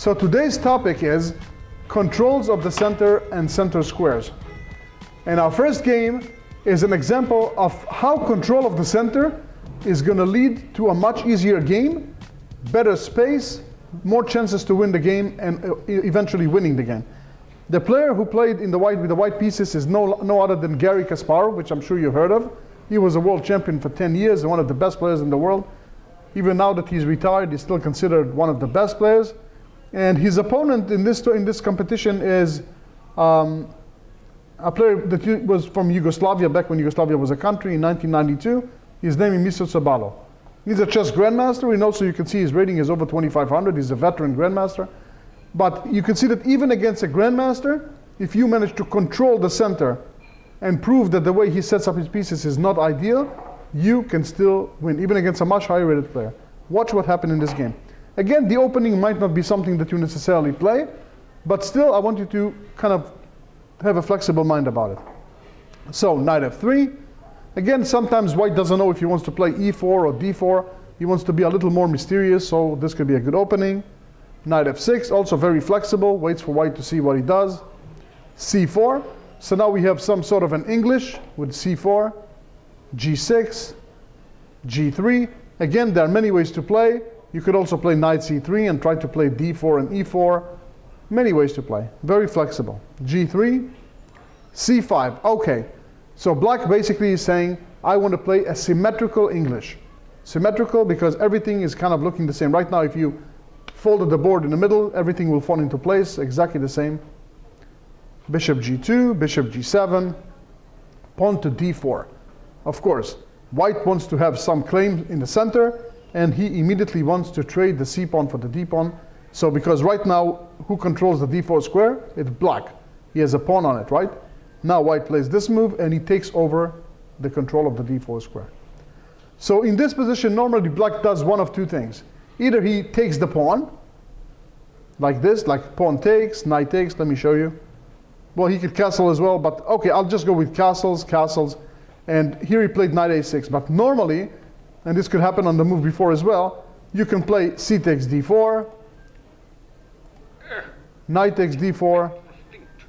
So today's topic is controls of the center and center squares. And our first game is an example of how control of the center is going to lead to a much easier game, better space, more chances to win the game, and eventually winning the game. The player who played in the white with the white pieces is no other than Garry Kasparov, which I'm sure you've heard of. He was a world champion for 10 years and one of the best players in the world. Even now that he's retired, he's still considered one of the best players. And his opponent in this competition is a player that was from Yugoslavia, back when Yugoslavia was a country, in 1992. His name is Miso Cebalo. He's a chess grandmaster, and also you can see his rating is over 2,500. He's a veteran grandmaster. But you can see that even against a grandmaster, if you manage to control the center and prove that the way he sets up his pieces is not ideal, you can still win, even against a much higher rated player. Watch what happened in this game. Again, the opening might not be something that you necessarily play, but still I want you to kind of have a flexible mind about it. So, knight f3. Again, sometimes white doesn't know if he wants to play e4 or d4. He wants to be a little more mysterious, so this could be a good opening. Knight f6, also very flexible, waits for white to see what he does. c4. So now we have some sort of an English with c4, g6, g3. Again, there are many ways to play. You could also play knight c3 and try to play d4 and e4. Many ways to play, very flexible. g3, c5, okay. So black basically is saying, I want to play a symmetrical English. Symmetrical because everything is kind of looking the same. Right now, if you folded the board in the middle, everything will fall into place, exactly the same. Bishop g2, bishop g7, pawn to d4. Of course, white wants to have some claim in the center, and he immediately wants to trade the c pawn for the d pawn. So because right now, who controls the d4 square? It's black. He has a pawn on it, right? Now white plays this move, and he takes over the control of the d4 square. So in this position, normally black does one of two things. Either he takes the pawn, like this, like pawn takes, knight takes. Let me show you. Well, he could castle as well, but okay, I'll just go with castles. And here he played knight a6. But normally, and this could happen on the move before as well, you can play c takes d4, knight takes d4.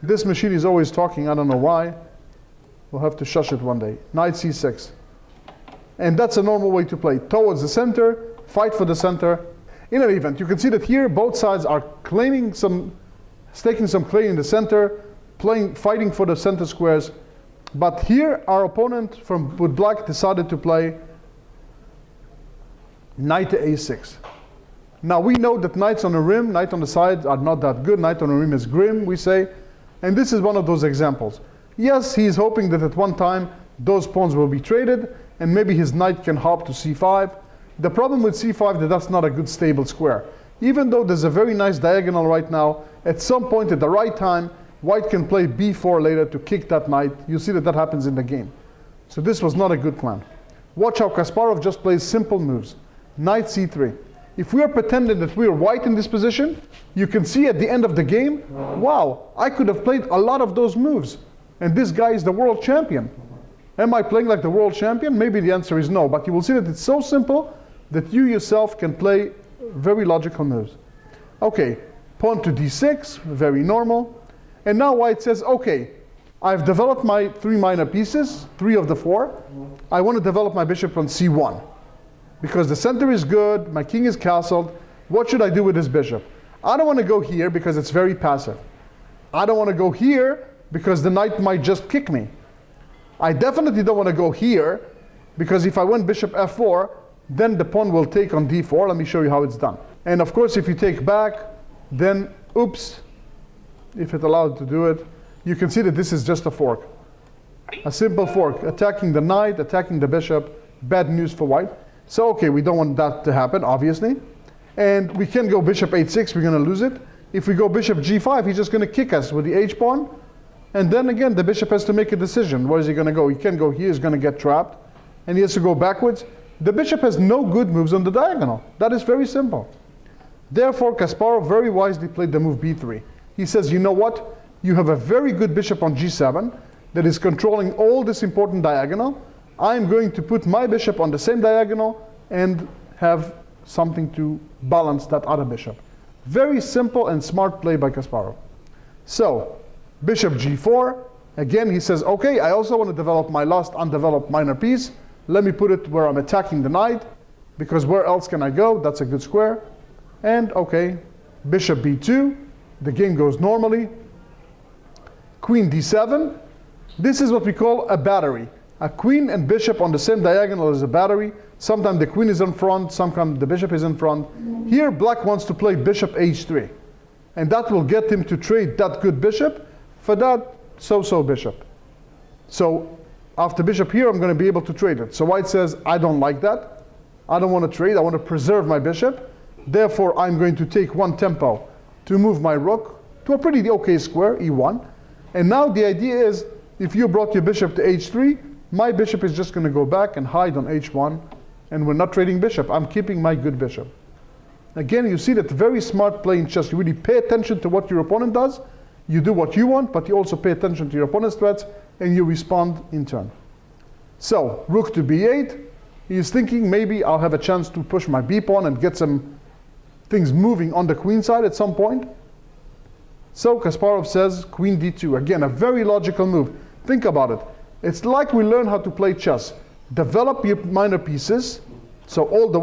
This machine is always talking, I don't know why. We'll have to shush it one day. Knight c6. And that's a normal way to play. Towards the center, fight for the center. In any event, you can see that here both sides are staking some claim in the center, fighting for the center squares. But here our opponent with black decided to play knight to a6. Now we know that knights on the rim, knight on the side are not that good. Knight on the rim is grim, we say. And this is one of those examples. Yes, he is hoping that at one time those pawns will be traded and maybe his knight can hop to c5. The problem with c5 that's not a good stable square. Even though there's a very nice diagonal right now, at some point at the right time, white can play b4 later to kick that knight. You see that happens in the game. So this was not a good plan. Watch how Kasparov just plays simple moves. Knight c3. If we are pretending that we are white in this position, you can see at the end of the game, wow, I could have played a lot of those moves. And this guy is the world champion. Am I playing like the world champion? Maybe the answer is no, but you will see that it's so simple that you yourself can play very logical moves. Okay, pawn to d6, very normal. And now white says, okay, I've developed my 3 minor pieces, 3 of the 4. I want to develop my bishop on c1. Because the center is good, my king is castled. What should I do with this bishop? I don't want to go here because it's very passive. I don't want to go here because the knight might just kick me. I definitely don't want to go here because if I went bishop f4, then the pawn will take on d4. Let me show you how it's done. And of course, if you take back, then oops, if it allowed to do it, you can see that this is just a fork. A simple fork, attacking the knight, attacking the bishop. Bad news for white. So okay, we don't want that to happen, obviously. And we can go bishop h6, we're going to lose it. If we go bishop g5, he's just going to kick us with the h-pawn. And then again, the bishop has to make a decision. Where is he going to go? He can't go here, he's going to get trapped. And he has to go backwards. The bishop has no good moves on the diagonal. That is very simple. Therefore, Kasparov very wisely played the move b3. He says, you know what? You have a very good bishop on g7 that is controlling all this important diagonal. I'm going to put my bishop on the same diagonal and have something to balance that other bishop. Very simple and smart play by Kasparov. So, bishop g4. Again, he says, okay, I also want to develop my last undeveloped minor piece. Let me put it where I'm attacking the knight, because where else can I go? That's a good square. And okay, bishop b2. The game goes normally. Queen d7. This is what we call a battery. A queen and bishop on the same diagonal is a battery. Sometimes the queen is in front, sometimes the bishop is in front. Here, black wants to play bishop h3. And that will get him to trade that good bishop for that so-so bishop. So after bishop here, I'm going to be able to trade it. So white says, I don't like that. I don't want to trade. I want to preserve my bishop. Therefore, I'm going to take one tempo to move my rook to a pretty okay square, e1. And now the idea is, if you brought your bishop to h3, my bishop is just going to go back and hide on h1. And we're not trading bishop. I'm keeping my good bishop. Again, you see that very smart play in chess. You really pay attention to what your opponent does. You do what you want, but you also pay attention to your opponent's threats, and you respond in turn. So, rook to b8. He's thinking maybe I'll have a chance to push my b pawn and get some things moving on the queen side at some point. So Kasparov says queen d2. Again, a very logical move. Think about it. It's like we learn how to play chess. Develop your minor pieces. So all the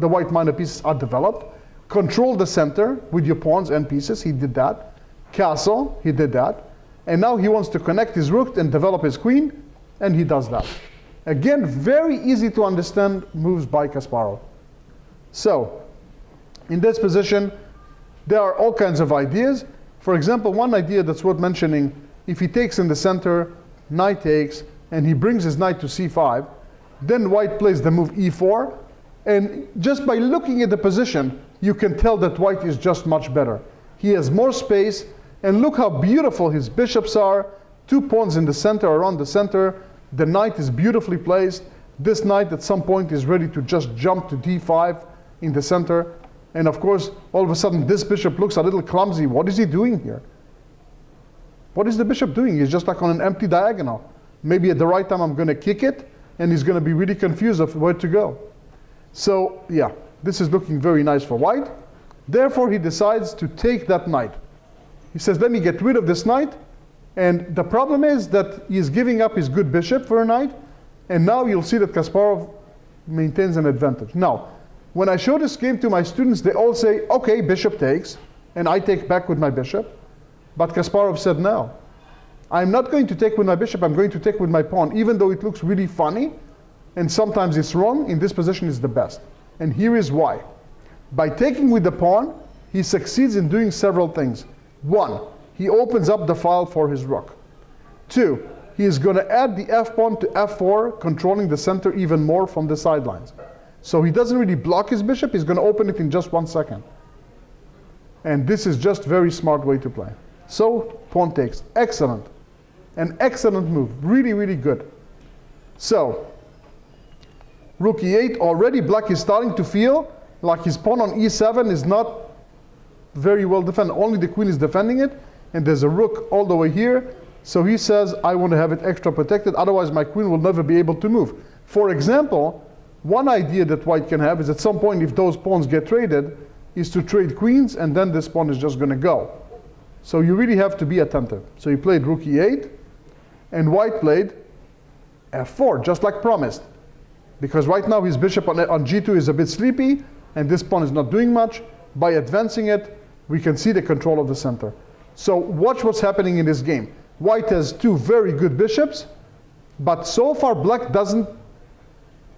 white minor pieces are developed. Control the center with your pawns and pieces. He did that. Castle, he did that. And now he wants to connect his rook and develop his queen, and he does that. Again, very easy to understand moves by Kasparov. So, in this position, there are all kinds of ideas. For example, one idea that's worth mentioning, if he takes in the center, knight takes, and he brings his knight to c5, then white plays the move e4, and just by looking at the position, you can tell that white is just much better. He has more space, and look how beautiful his bishops are. 2 pawns in the center, around the center. The knight is beautifully placed. This knight at some point is ready to just jump to d5 in the center. And of course, all of a sudden, this bishop looks a little clumsy. What is he doing here? What is the bishop doing? He's just like on an empty diagonal. Maybe at the right time, I'm going to kick it, and he's going to be really confused of where to go. So yeah, this is looking very nice for white. Therefore, he decides to take that knight. He says, let me get rid of this knight. And the problem is that he is giving up his good bishop for a knight. And now you'll see that Kasparov maintains an advantage. Now, when I show this game to my students, they all say, okay, bishop takes, and I take back with my bishop. But Kasparov said, no. I'm not going to take with my bishop, I'm going to take with my pawn. Even though it looks really funny, and sometimes it's wrong, in this position it's the best. And here is why. By taking with the pawn, he succeeds in doing several things. 1, he opens up the file for his rook. 2, he is going to add the f-pawn to f4, controlling the center even more from the sidelines. So he doesn't really block his bishop, he's going to open it in just 1 second. And this is just a very smart way to play. So, pawn takes. Excellent. An excellent move. Really, really good. So, rook e8, already black is starting to feel like his pawn on e7 is not very well defended. Only the queen is defending it, and there's a rook all the way here. So he says, I want to have it extra protected, otherwise my queen will never be able to move. For example, one idea that white can have is at some point, if those pawns get traded, is to trade queens, and then this pawn is just going to go. So you really have to be attentive. So he played rook e8, and white played f4, just like promised. Because right now his bishop on g2 is a bit sleepy, and this pawn is not doing much. By advancing it, we can see the control of the center. So watch what's happening in this game. White has 2 very good bishops, but so far black doesn't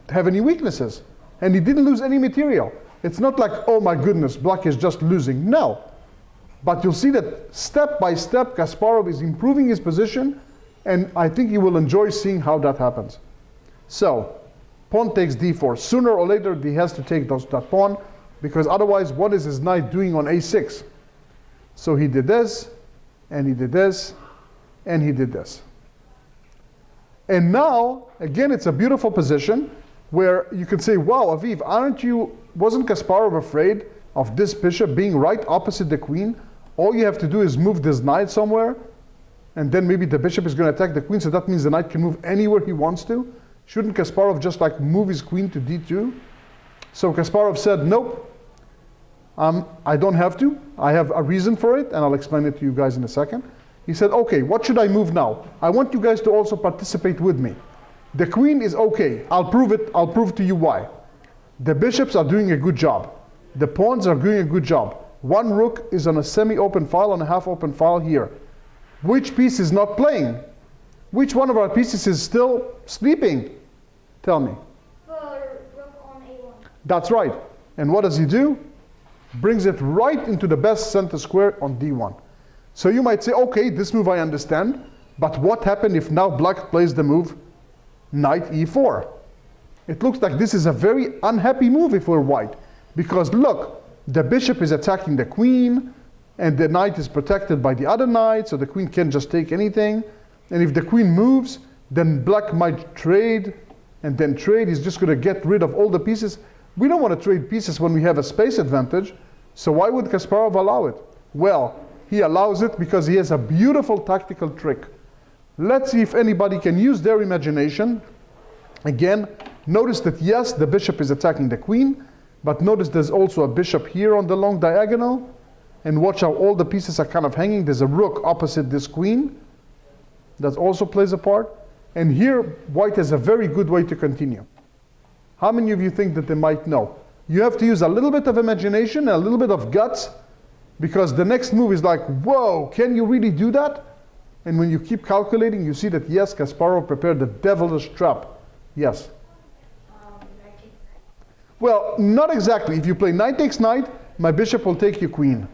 have any weaknesses. And he didn't lose any material. It's not like, oh my goodness, black is just losing. No. But you'll see that step by step, Kasparov is improving his position, and I think he will enjoy seeing how that happens. So, pawn takes d4. Sooner or later, he has to take that pawn, because otherwise, what is his knight doing on a6? So he did this, and he did this, and he did this. And now, again, it's a beautiful position where you could say, wow, Aviv, wasn't Kasparov afraid of this bishop being right opposite the queen? All you have to do is move this knight somewhere, and then maybe the bishop is going to attack the queen, so that means the knight can move anywhere he wants to. Shouldn't Kasparov just like move his queen to d2? So Kasparov said, nope, I don't have to. I have a reason for it, and I'll explain it to you guys in a second. He said, okay, what should I move now? I want you guys to also participate with me. The queen is okay. I'll prove it. I'll prove to you why. The bishops are doing a good job. The pawns are doing a good job. One rook is on a semi-open file, on a half-open file here. Which piece is not playing? Which one of our pieces is still sleeping? Tell me. Rook on A1. That's right. And what does he do? Brings it right into the best center square on D1. So you might say, okay, this move I understand, but what happened if now black plays the move knight E4? It looks like this is a very unhappy move if we're white, because look, the bishop is attacking the queen, and the knight is protected by the other knight, so the queen can't just take anything. And if the queen moves, then black might trade, and then trade is just going to get rid of all the pieces. We don't want to trade pieces when we have a space advantage, so why would Kasparov allow it? Well, he allows it because he has a beautiful tactical trick. Let's see if anybody can use their imagination. Again, notice that yes, the bishop is attacking the queen, but notice there's also a bishop here on the long diagonal, and watch how all the pieces are kind of hanging. There's a rook opposite this queen. That also plays a part. And here, white has a very good way to continue. How many of you think that they might know? You have to use a little bit of imagination and a little bit of guts, because the next move is like, whoa, can you really do that? And when you keep calculating, you see that yes, Kasparov prepared the devilish trap. Yes? Well, not exactly. If you play knight takes knight, my bishop will take your queen.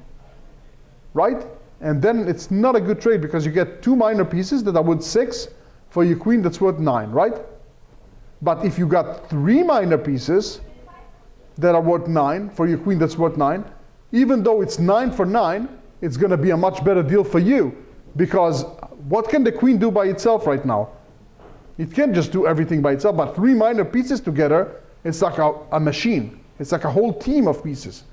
Right? And then it's not a good trade because you get two minor pieces that are worth 6 for your queen that's worth 9, right? But if you got 3 minor pieces that are worth 9 for your queen that's worth 9, even though it's 9 for 9, it's going to be a much better deal for you, because what can the queen do by itself right now? It can't just do everything by itself, but 3 minor pieces together, it's like a machine. It's like a whole team of pieces.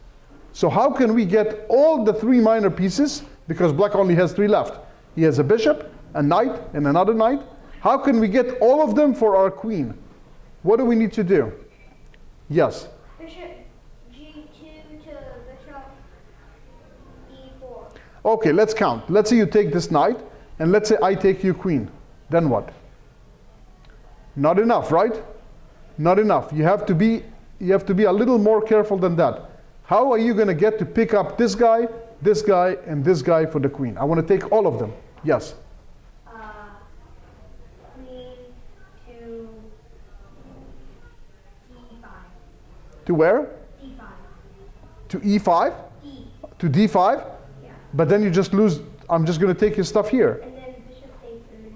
So how can we get all the 3 minor pieces, because black only has 3 left? He has a bishop, a knight, and another knight. How can we get all of them for our queen? What do we need to do? Yes? Bishop G2 to bishop E4. Okay, let's count. Let's say you take this knight, and let's say I take your queen. Then what? Not enough, right? Not enough. You have to be a little more careful than that. How are you going to get to pick up this guy, and this guy for the queen? I want to take all of them. Yes? Queen to E5. To where? E5. To E5? E. To D5? Yeah. But then you just lose. I'm just going to take your stuff here. And then bishop takes E3.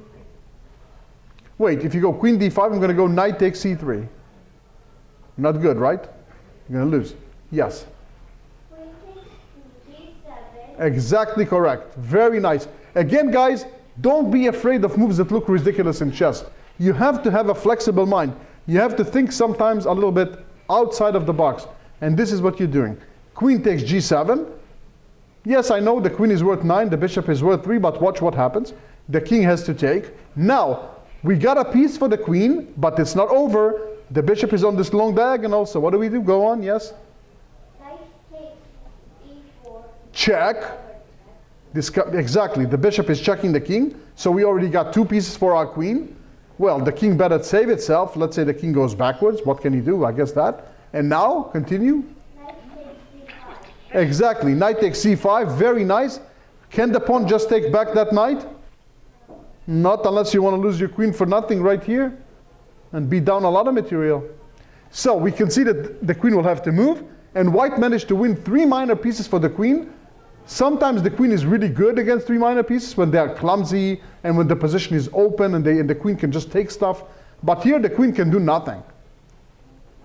Wait, if you go queen D5, I'm going to go knight takes C3. Not good, right? You're going to lose. Yes? Queen takes G7. Exactly correct. Very nice. Again, guys, don't be afraid of moves that look ridiculous in chess. You have to have a flexible mind. You have to think sometimes a little bit outside of the box. And this is what you're doing. Queen takes G7. Yes, I know the queen is worth 9, the bishop is worth 3, but watch what happens. The king has to take. Now, we got a piece for the queen, but it's not over. The bishop is on this long diagonal, so what do we do? Go on, yes? Knight takes E4. Check. Exactly, the bishop is checking the king, so we already got 2 pieces for our queen. Well, the king better save itself. Let's say the king goes backwards. What can he do? I guess that. And now, continue. Knight takes C5. Exactly, knight takes C5, very nice. Can the pawn just take back that knight? Not unless you want to lose your queen for nothing right here and beat down a lot of material. So we can see that the queen will have to move, and white managed to win 3 minor pieces for the queen. Sometimes the queen is really good against 3 minor pieces when they are clumsy and when the position is open and the queen can just take stuff. But here the queen can do nothing.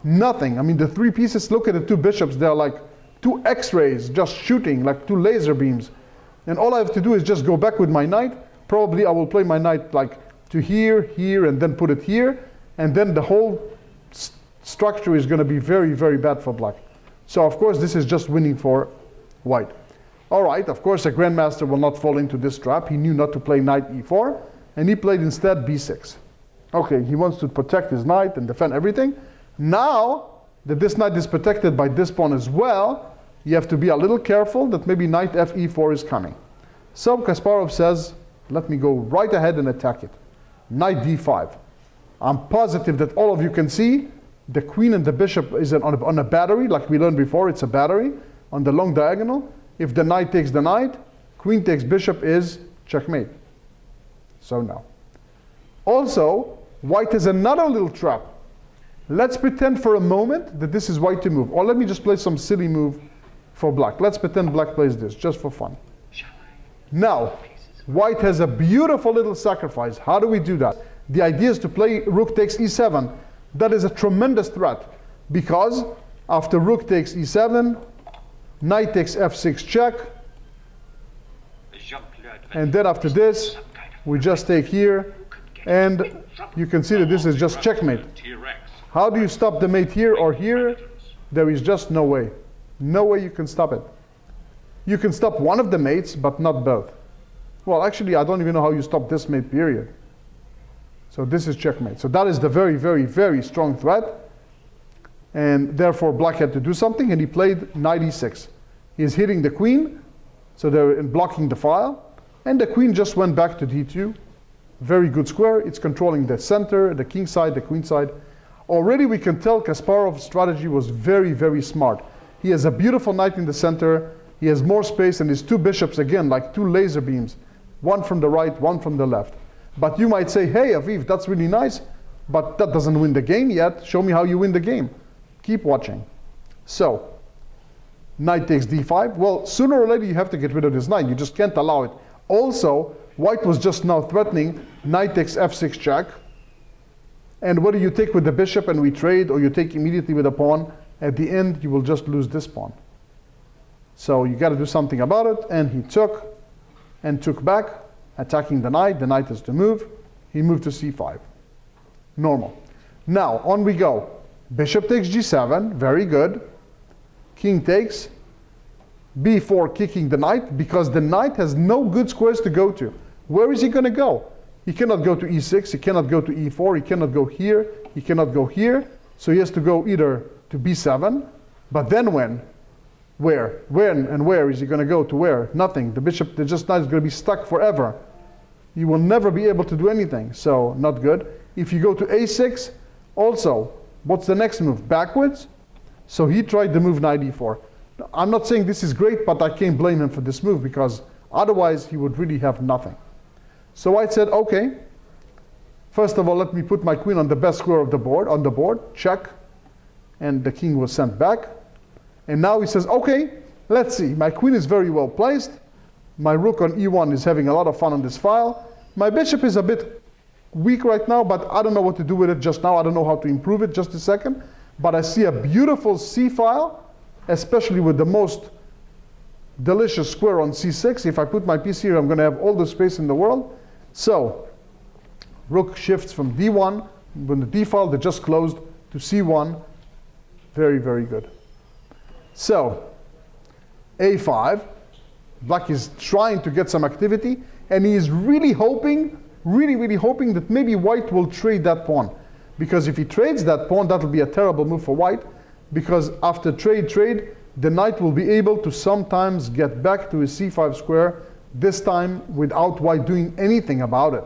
Nothing. I mean, the 3 pieces, look at the 2 bishops, they're like 2 X-rays just shooting, like 2 laser beams. And all I have to do is just go back with my knight. Probably I will play my knight like to here, here, and then put it here. And then the whole structure is going to be very, very bad for black. So of course this is just winning for white. All right, of course a grandmaster will not fall into this trap. He knew not to play knight e4, and he played instead b6. Okay, he wants to protect his knight and defend everything. Now that this knight is protected by this pawn as well, You have to be a little careful that maybe knight fe4 is coming. So Kasparov says, let me go right ahead and attack it. Knight d5. I'm positive that all of you can see the queen and the bishop is on a battery, like we learned before, it's a battery on the long diagonal. If the knight takes the knight, queen takes bishop is checkmate. So now. Also, white has another little trap. Let's pretend for a moment that this is white to move. Or let me just play some silly move for black. Let's pretend black plays this, just for fun. Now, white has a beautiful little sacrifice. How do we do that? The idea is to play rook takes e7. That is a tremendous threat, because after rook takes e7, knight takes f6 check, and then after this, we just take here, and you can see that this is just checkmate. How do you stop the mate here or here? There is just no way. No way you can stop it. You can stop one of the mates, but not both. Well, actually, I don't even know how you stop this mate, period. So this is checkmate. So that is the very, very, very strong threat. And therefore, black had to do something, and he played knight e6. He is hitting the queen, so they're blocking the file. And the queen just went back to d2. Very good square. It's controlling the center, the king side, the queen side. Already we can tell Kasparov's strategy was very, very smart. He has a beautiful knight in the center. He has more space, and his two bishops, again, like two laser beams. One from the right, one from the left. But you might say, hey, Aviv, that's really nice, but that doesn't win the game yet. Show me how you win the game. Keep watching. So, knight takes d5. Well, sooner or later you have to get rid of this knight. You just can't allow it. Also, white was just now threatening knight takes f6 check. And whether you take with the bishop and we trade, or you take immediately with a pawn, at the end you will just lose this pawn. So you got to do something about it. And he took and took back, attacking the knight. The knight has to move. He moved to c5. Normal. Now, on we go. Bishop takes g7. Very good. King takes b4, kicking the knight, because the knight has no good squares to go to. Where is he going to go? He cannot go to e6. He cannot go to e4. He cannot go here. He cannot go here. So he has to go either to b7. But then when? Where? When and where is he going to go to where? Nothing. The bishop, the just knight is going to be stuck forever. You will never be able to do anything. So not good. If you go to a6, also, what's the next move? Backwards? So he tried the move knight e4. I'm not saying this is great, but I can't blame him for this move, because otherwise he would really have nothing. So white said, okay, first of all, let me put my queen on the best square of the board, on the board, check, and the king was sent back. And now he says, okay, let's see. My queen is very well placed. My rook on e1 is having a lot of fun on this file. My bishop is a bit weak right now, but I don't know what to do with it just now. I don't know how to improve it. Just a second. But I see a beautiful c file, especially with the most delicious square on c6. If I put my piece here, I'm going to have all the space in the world. So rook shifts from d1, when the d file that just closed, to c1. Very, very good. So a5, black is trying to get some activity, and he is really hoping, really hoping that maybe white will trade that pawn. Because if he trades that pawn, that will be a terrible move for white, because after trade, the knight will be able to sometimes get back to his c5 square, this time without white doing anything about it.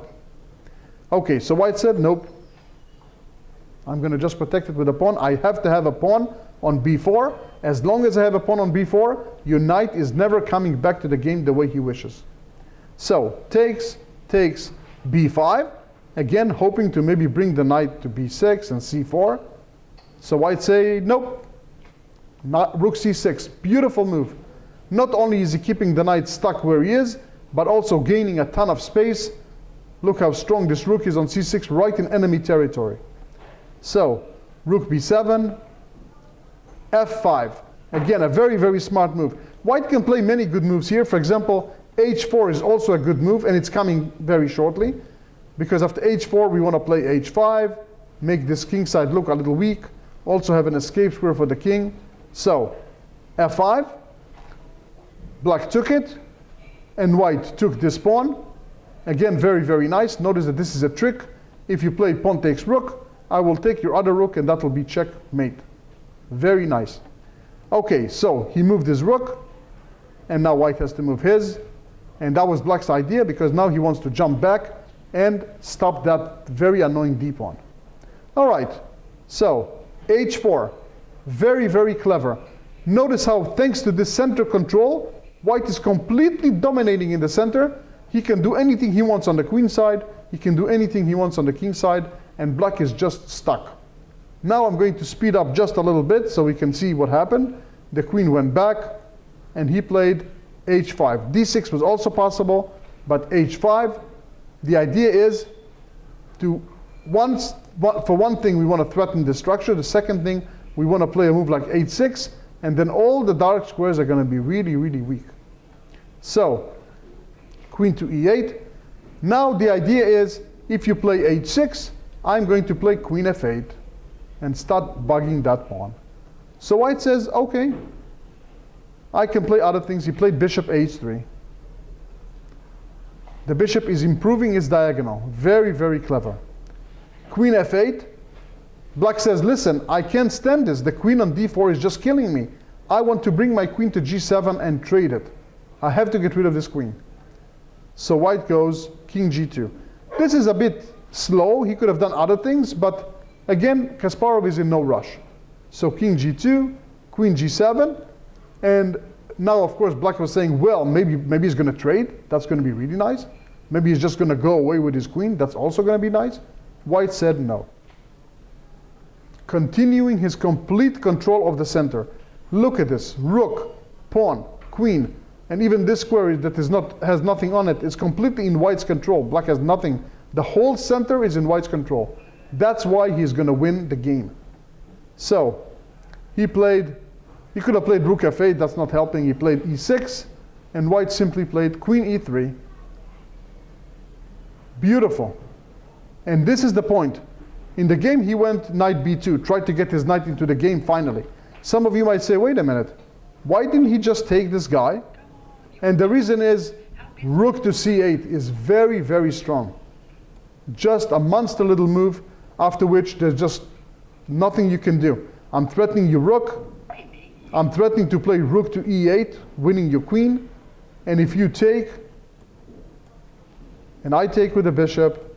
Okay, so white said, nope, I'm going to just protect it with a pawn. I have to have a pawn on b4. As long as I have a pawn on b4, your knight is never coming back to the game the way he wishes. So takes b5, again hoping to maybe bring the knight to b6 and c4. So white say, nope, not rook c6, beautiful move. Not only is he keeping the knight stuck where he is, but also gaining a ton of space. Look how strong this rook is on c6, right in enemy territory. So rook b7, f5. Again, a very smart move. White can play many good moves here. For example, h4 is also a good move, and it's coming very shortly. Because after h4, we want to play h5, make this king side look a little weak, also have an escape square for the king. So f5, black took it, and white took this pawn. Again, very nice. Notice that this is a trick. If you play pawn takes rook, I will take your other rook, and that will be checkmate. Very nice. Okay, so he moved his rook, and now white has to move his. And that was black's idea, because now he wants to jump back and stop that very annoying d pawn. All right, so h4, very, very clever. Notice how, thanks to this center control, white is completely dominating in the center. He can do anything he wants on the queen side. He can do anything he wants on the king side, and black is just stuck. Now I'm going to speed up just a little bit so we can see what happened. The queen went back, and he played h5. d6 was also possible, but h5, the idea is to, for one thing, we want to threaten the structure. The second thing, we want to play a move like h6, and then all the dark squares are going to be really, really weak. So, queen to e8. Now the idea is, if you play h6, I'm going to play queen f8 and start bugging that pawn. So white says, okay, I can play other things. He played bishop h3. The bishop is improving its diagonal. Very, very clever. Queen f8. Black says, listen, I can't stand this. The queen on d4 is just killing me. I want to bring my queen to g7 and trade it. I have to get rid of this queen. So white goes king g2. This is a bit slow. He could have done other things, but again, Kasparov is in no rush. So king g2, queen g7, and now, of course, black was saying, well, maybe he's going to trade. That's going to be really nice. Maybe he's just going to go away with his queen. That's also going to be nice. White said no. Continuing his complete control of the center. Look at this. Rook, pawn, queen, and even this square that has nothing on it is completely in white's control. Black has nothing. The whole center is in white's control. That's why he's going to win the game. So he could have played rook f8. That's not helping. He played e6, and white simply played queen e3. Beautiful. And this is the point. In the game, he went knight b2, tried to get his knight into the game finally. Some of you might say, wait a minute, why didn't he just take this guy? And the reason is, rook to c8 is very, very strong. Just a monster little move, after which there's just nothing you can do. I'm threatening your rook. I'm threatening to play rook to e8, winning your queen. And if you take, and I take with the bishop,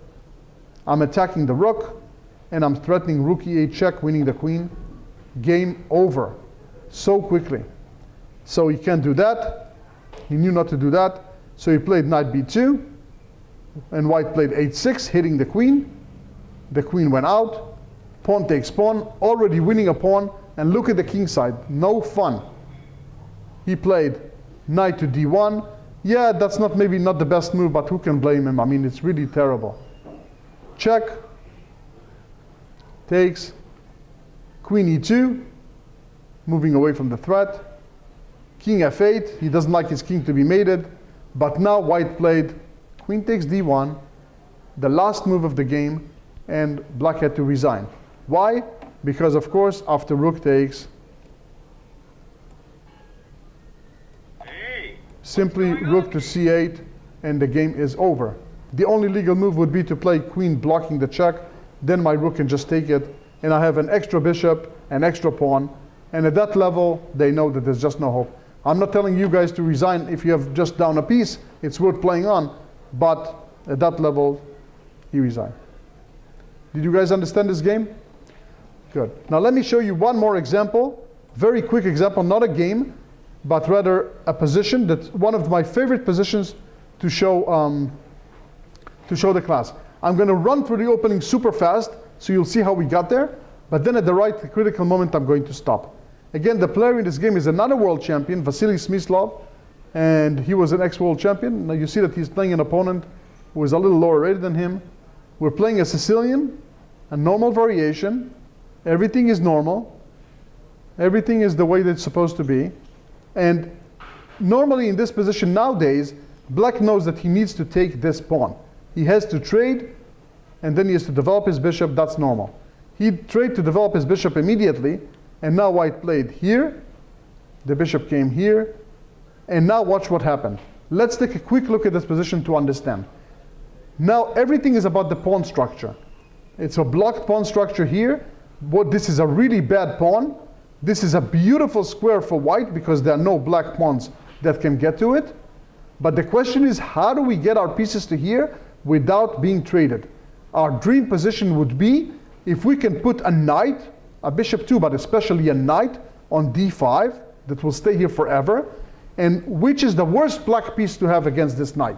I'm attacking the rook, and I'm threatening rook e8 check, winning the queen. Game over. So quickly. So he can't do that. He knew not to do that. So he played knight b2, and white played h6, hitting the queen. The queen went out. Pawn takes pawn, already winning a pawn. And look at the king side, no fun. He played knight to d1. Yeah, that's maybe not the best move, but who can blame him? I mean, it's really terrible. Check, takes, queen e2, moving away from the threat. King f8, he doesn't like his king to be mated, but now white played queen takes d1, the last move of the game, and black had to resign. Why? Because, of course, after rook takes, simply rook to c8, and the game is over. The only legal move would be to play queen blocking the check. Then my rook can just take it, and I have an extra bishop, an extra pawn, and at that level, they know that there's just no hope. I'm not telling you guys to resign if you have just down a piece. It's worth playing on, but at that level, he resigned. Did you guys understand this game? Good. Now let me show you one more example, very quick example, not a game, but rather a position that's one of my favorite positions to show the class. I'm going to run through the opening super fast, so you'll see how we got there, but then at the right critical moment, I'm going to stop. Again, the player in this game is another world champion, Vasily Smyslov, and he was an ex-world champion. Now you see that he's playing an opponent who is a little lower rated than him. We're playing a Sicilian, a normal variation. Everything is normal. Everything is the way that it's supposed to be. And normally in this position nowadays, black knows that he needs to take this pawn. He has to trade, and then he has to develop his bishop. That's normal. He traded to develop his bishop immediately, and now white played here. The bishop came here. And now watch what happened. Let's take a quick look at this position to understand. Now everything is about the pawn structure. It's a blocked pawn structure here. This is a really bad pawn. This is a beautiful square for white because there are no black pawns that can get to it. But the question is, how do we get our pieces to here without being traded? Our dream position would be if we can put a knight, a bishop too, but especially a knight on d5 that will stay here forever. And which is the worst black piece to have against this knight?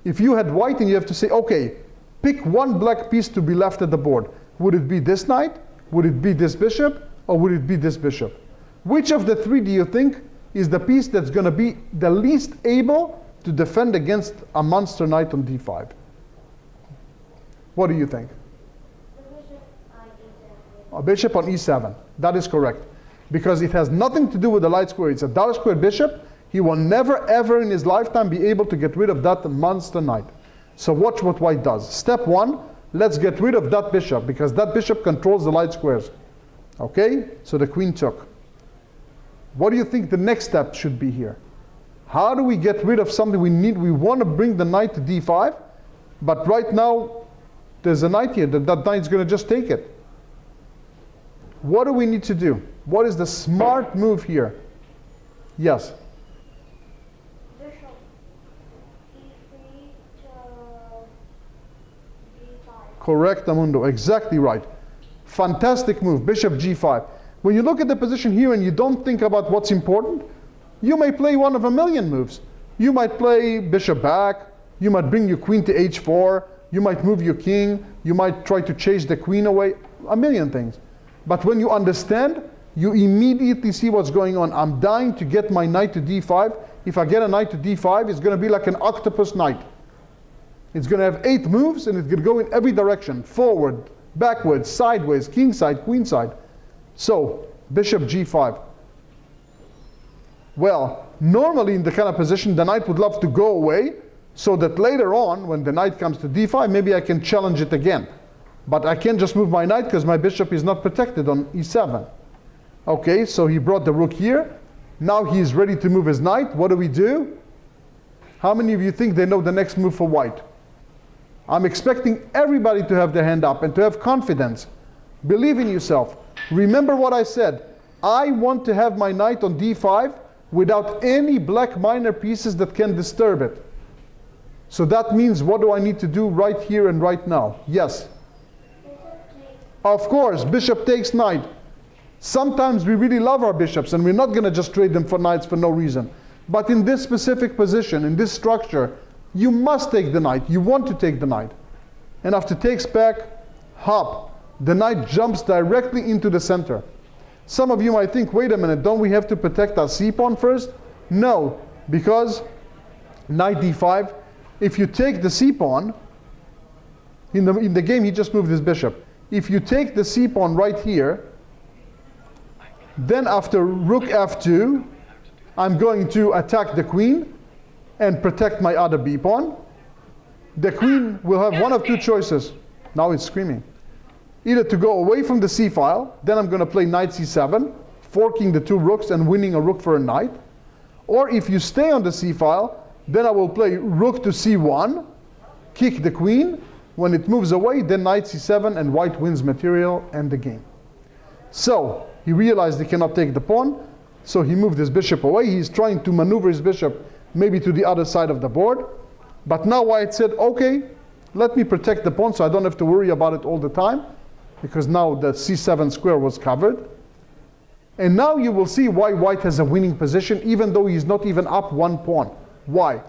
If you had white and you have to say, okay, pick one black piece to be left at the board. Would it be this knight? Would it be this bishop? Or would it be this bishop? Which of the three do you think is the piece that's going to be the least able to defend against a monster knight on d5? What do you think? The bishop on e7. A bishop on e7. That is correct. Because it has nothing to do with the light square. It's a dark square bishop. He will never ever in his lifetime be able to get rid of that monster knight. So watch what white does. Step one, let's get rid of that bishop because that bishop controls the light squares. Okay, so the queen took. What do you think the next step should be here? How do we get rid of something we need? We want to bring the knight to d5, but right now there's a knight here. That knight's going to just take it. What do we need to do? What is the smart move here? Yes? Bishop e3 to d5. Correct, Amundo. Exactly right. Fantastic move, bishop g5. When you look at the position here and you don't think about what's important, you may play one of a million moves. You might play bishop back, you might bring your queen to h4, you might move your king, you might try to chase the queen away, a million things. But when you understand, you immediately see what's going on. I'm dying to get my knight to d5. If I get a knight to d5, it's going to be like an octopus knight. It's going to have 8 moves and it's going to go in every direction, forward, backwards, sideways, king side, queen side. So, bishop g5. Well, normally in the kind of position, the knight would love to go away so that later on, when the knight comes to d5, maybe I can challenge it again. But I can't just move my knight because my bishop is not protected on e7. Okay, so he brought the rook here. Now he is ready to move his knight. What do we do? How many of you think they know the next move for white? I'm expecting everybody to have their hand up and to have confidence. Believe in yourself. Remember what I said. I want to have my knight on d5 without any black minor pieces that can disturb it. So that means what do I need to do right here and right now? Yes? Bishop takes. Of course, bishop takes knight. Sometimes we really love our bishops and we're not going to just trade them for knights for no reason. But in this specific position, in this structure, you must take the knight. You want to take the knight. And after takes back, hop. The knight jumps directly into the center. Some of you might think, wait a minute, don't we have to protect our c-pawn first? No, because knight d5, if you take the c-pawn, in the game he just moved his bishop. If you take the c-pawn right here, then after rook f2, I'm going to attack the queen and protect my other b-pawn. The queen will have one of two choices. Now it's screaming. Either to go away from the c-file, then I'm going to play knight c7, forking the two rooks and winning a rook for a knight. Or if you stay on the c-file, then I will play rook to c1, kick the queen. When it moves away, then knight c7 and white wins material and the game. So he realized he cannot take the pawn, so he moved his bishop away. He's trying to maneuver his bishop maybe to the other side of the board. But now white said, okay, let me protect the pawn so I don't have to worry about it all the time, because now the c7 square was covered. And now you will see why white has a winning position, even though he's not even up one pawn. Why?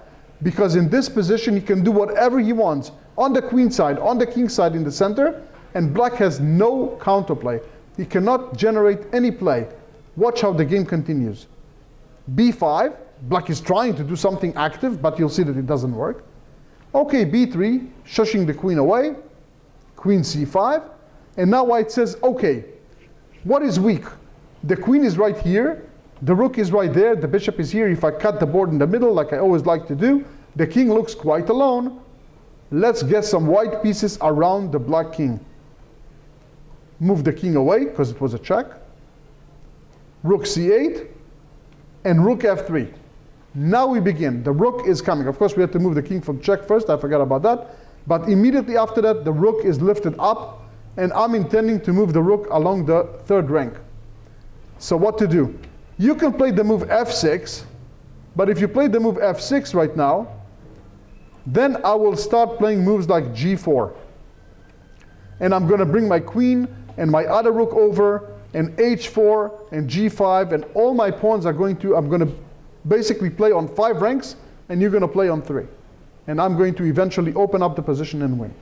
Because in this position he can do whatever he wants on the queen side, on the king side in the center, and black has no counterplay. He cannot generate any play. Watch how the game continues. b5, black is trying to do something active, but you'll see that it doesn't work. Okay, b3, shushing the queen away, queen c5, and now white says, okay, what is weak? The queen is right here, the rook is right there, the bishop is here. If I cut the board in the middle, like I always like to do, the king looks quite alone. Let's get some white pieces around the black king. Move the king away, because it was a check. Rook c8, and rook f3. Now we begin. The rook is coming. Of course, we have to move the king from check first. I forgot about that. But immediately after that, the rook is lifted up, and I'm intending to move the rook along the third rank. So what to do? You can play the move f6, but if you play the move f6 right now, then I will start playing moves like g4. And I'm going to bring my queen and my other rook over, and h4 and g5, and all my pawns are I'm going to basically play on 5 ranks, and you're going to play on 3. And I'm going to eventually open up the position and win.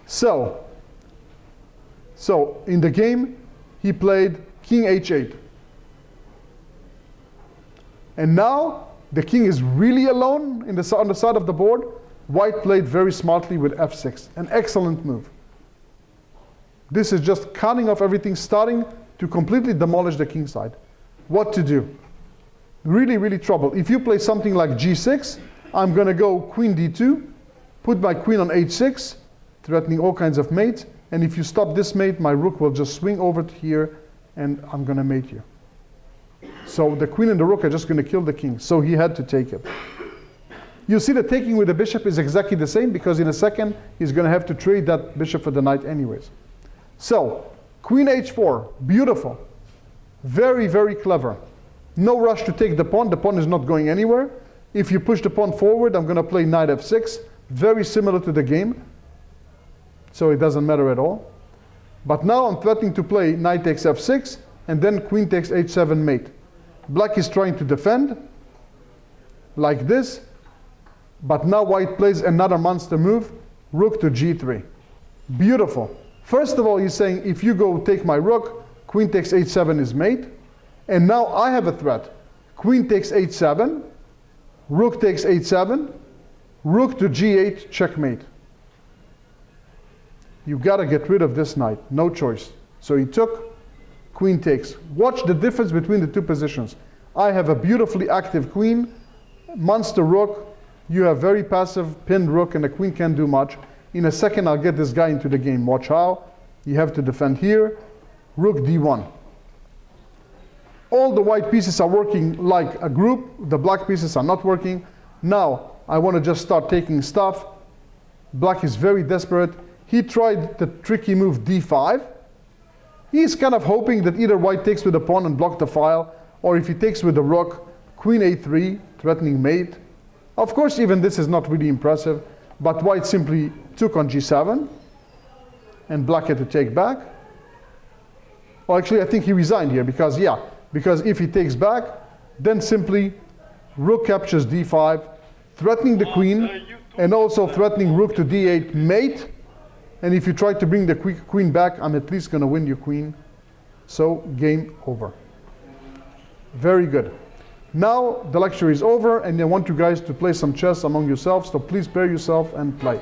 So in the game, he played king h8. And now the king is really alone on the side of the board. White played very smartly with f6, an excellent move. This is just cutting off everything, starting to completely demolish the king side. What to do? Really, really trouble. If you play something like g6, I'm going to go queen d2, put my queen on h6, threatening all kinds of mates. And if you stop this mate, my rook will just swing over to here, and I'm going to mate you. So the queen and the rook are just going to kill the king. So he had to take it. You see that taking with the bishop is exactly the same, because in a second, he's going to have to trade that bishop for the knight anyways. So, queen h4, beautiful. Very, very clever. No rush to take the pawn. The pawn is not going anywhere. If you push the pawn forward, I'm going to play knight f6. Very similar to the game. So it doesn't matter at all. But now I'm threatening to play knight takes f6, and then queen takes h7 mate. Black is trying to defend, like this. But now white plays another monster move, rook to g3. Beautiful. First of all, he's saying, if you go take my rook, queen takes h7 is mate. And now I have a threat. Queen takes h7, rook takes h7, rook to g8, checkmate. You gotta get rid of this knight, no choice. So he took, queen takes. Watch the difference between the two positions. I have a beautifully active queen, monster rook. You have very passive pinned rook, and the queen can't do much. In a second, I'll get this guy into the game. Watch how. You have to defend here. Rook d1. All the white pieces are working like a group. The black pieces are not working. Now, I want to just start taking stuff. Black is very desperate. He tried the tricky move d5. He's kind of hoping that either white takes with the pawn and block the file, or if he takes with the rook, queen a3, threatening mate. Of course, even this is not really impressive, but white simply took on g7, and black had to take back. Well, actually, I think he resigned here, because if he takes back, then simply rook captures d5, threatening the queen, and also threatening rook to d8 mate. And if you try to bring the queen back, I'm at least going to win your queen. So, game over. Very good. Now, the lecture is over, and I want you guys to play some chess among yourselves, so please pair yourself and play.